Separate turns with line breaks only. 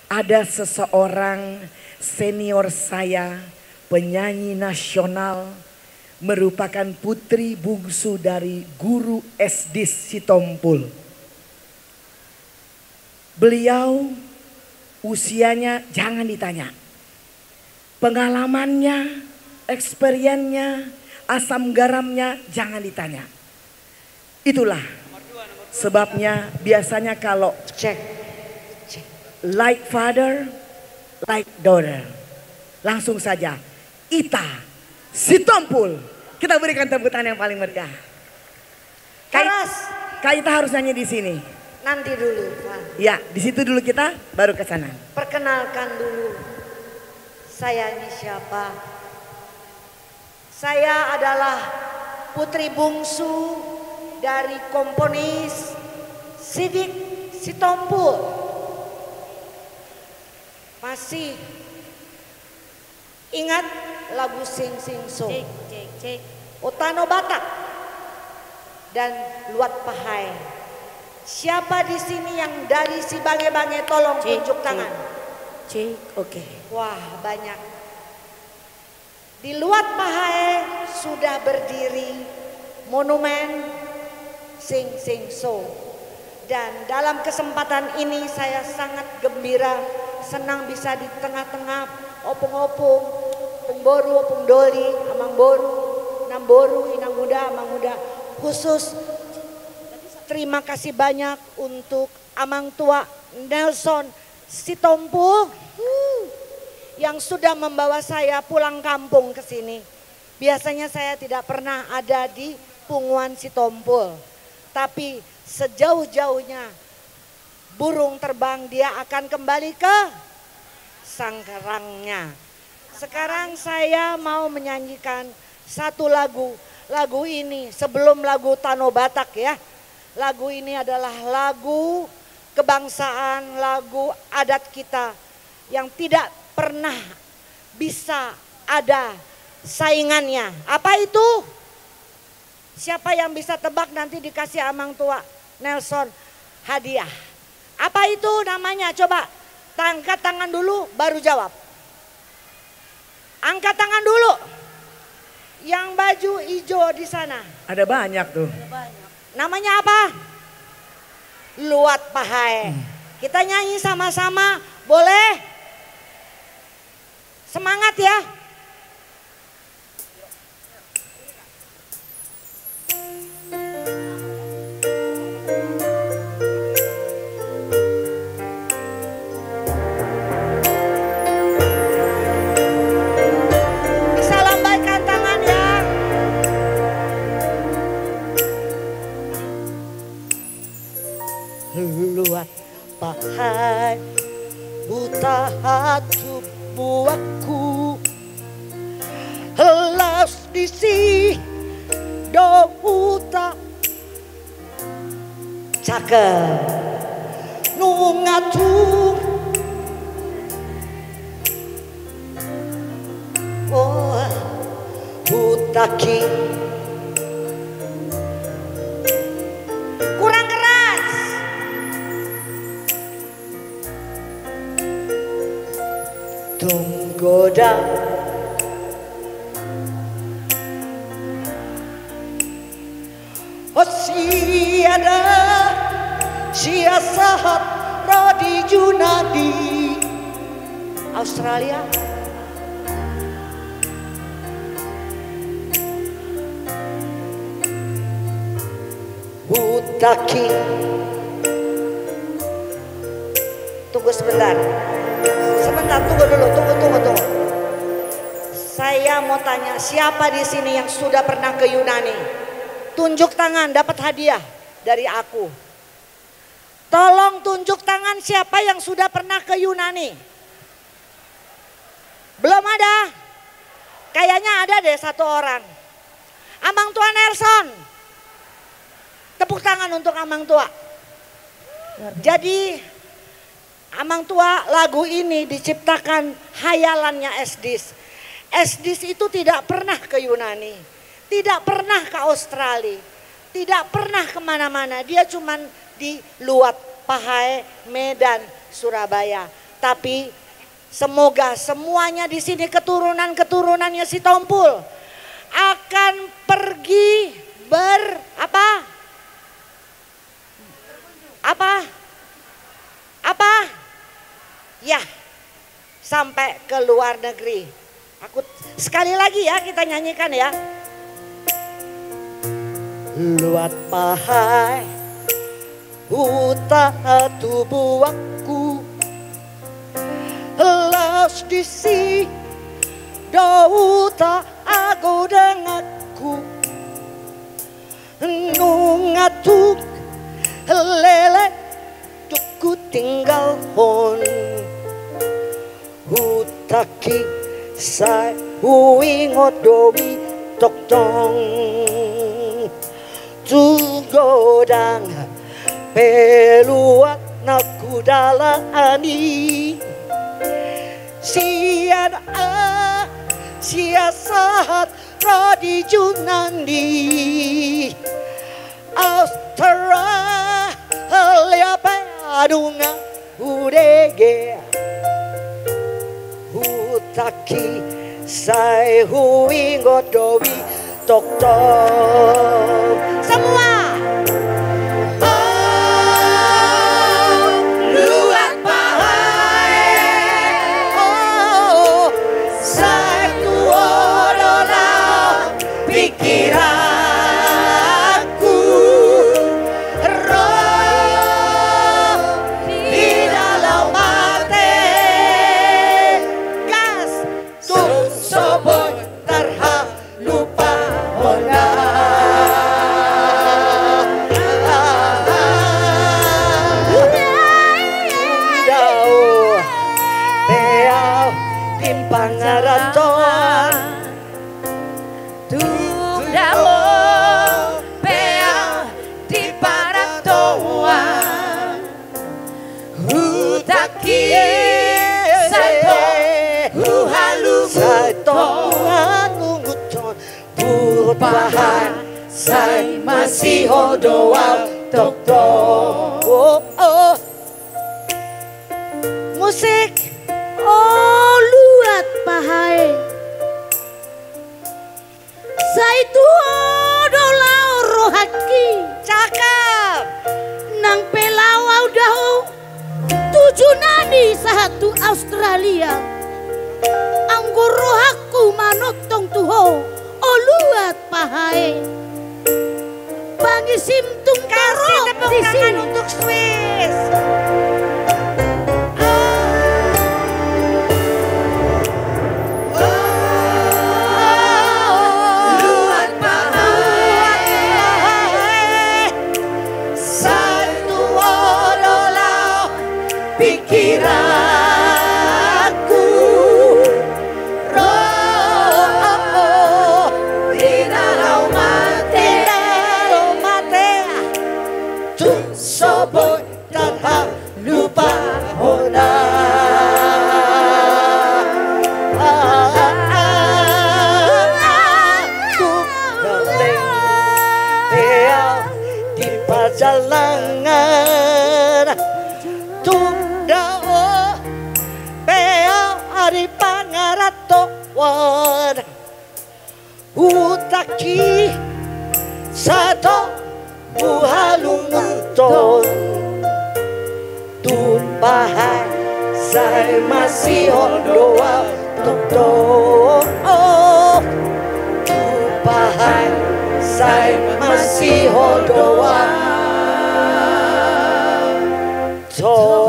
ada seseorang senior saya, penyanyi nasional, merupakan putri bungsu dari guru SD Sitompul. Beliau usianya jangan ditanya. Pengalamannya, experience-nya, asam garamnya jangan ditanya. Itulah sebabnya biasanya kalau cek like father, like daughter, langsung saja Ita Sitompul. Kita berikan tepuk tangan yang paling meriah. Kak Ita harus nyanyi di sini.
Nanti dulu, Pak.
Ya, di situ dulu kita baru ke sana.
Perkenalkan dulu, saya ini siapa? Saya adalah putri bungsu dari komponis Sidik Sitompul. Masih ingat lagu Sing Sing So, Otano Batak dan Luat Pahai. Siapa di sini yang dari si Bange-Bange, tolong tunjuk tangan.
Oke.
Wah, banyak. Di Luat Pahai sudah berdiri monumen Sing Sing So. Dan dalam kesempatan ini saya sangat gembira, senang bisa di tengah-tengah opung-opung, opung boru, opung doli, amang boru, nam boru, inang muda, amang muda. Khusus terima kasih banyak untuk Amang Tua Nelson Sitompul yang sudah membawa saya pulang kampung ke sini. Biasanya saya tidak pernah ada di Punguan Sitompul, tapi sejauh-jauhnya burung terbang dia akan kembali ke sangkarangnya. Sekarang saya mau menyanyikan satu lagu. Lagu ini sebelum lagu Tano Batak ya. Lagu ini adalah lagu kebangsaan, lagu adat kita yang tidak pernah bisa ada saingannya. Apa itu? Siapa yang bisa tebak nanti dikasih Amang Tua Nelson hadiah. Apa itu namanya? Coba angkat tangan dulu baru jawab. Angkat tangan dulu. Yang baju hijau di sana.
Ada banyak tuh.
Namanya apa? Luat Pahai. Kita nyanyi sama-sama, boleh? Semangat ya. Bisa lambaikan tangan ya. Luat Pahai, buta hatu buatku, helas disi do buta cakep nungatur oh butaki kurang keras. Tunggoda Osiada siasahat Rodi Junadi Australia. Butaki. Tunggu sebentar. Sebentar, tunggu dulu, tunggu. Saya mau tanya, siapa di sini yang sudah pernah ke Yunani? Tunjuk tangan, dapat hadiah dari aku. Tolong tunjuk tangan siapa yang sudah pernah ke Yunani. Belum ada? Kayaknya ada deh satu orang. Amang Tua Nelson. Tepuk tangan untuk Amang Tua. Jadi Amang Tua, lagu ini diciptakan hayalannya Esdis. Esdis itu tidak pernah ke Yunani, tidak pernah ke Australia, tidak pernah kemana-mana. Dia cuman di Luat Pahai, Medan, Surabaya. Tapi semoga semuanya di sini keturunan-keturunannya si Tompul akan pergi ya, sampai ke luar negeri. Aku sekali lagi ya kita nyanyikan ya. Luat pahai uta tubuh aku las disi dauta aku dengaku nungatuk lele tuku tinggal hon hutaki sai hui ngodowi tok tong tugodang peluat naku dalani siasat radi junandi Austara liape adunga udege hutaki sai hui ngodowi tok tok semua. Sai masih hodoal tok tok. Oh, oh. Musik.
Oh luat pahai. Sai tu hodolau rohaki.
Cakep.
Nang pelawau dahu. Tujuh nadi satu Australia. Anggur rohaku manotong tuho. Oh luat pahai. Bagi simtung karo di sini
untuk Swiss. Luat pahai. Satu odolau pikiranku. Soboy tanpa lupa hona aku galeng teau di perjalanan tundao peau ari pangaratoan utaki satu buhalung nonton tumpahan saya masih doa tok oh tumpahan saya masih doa tok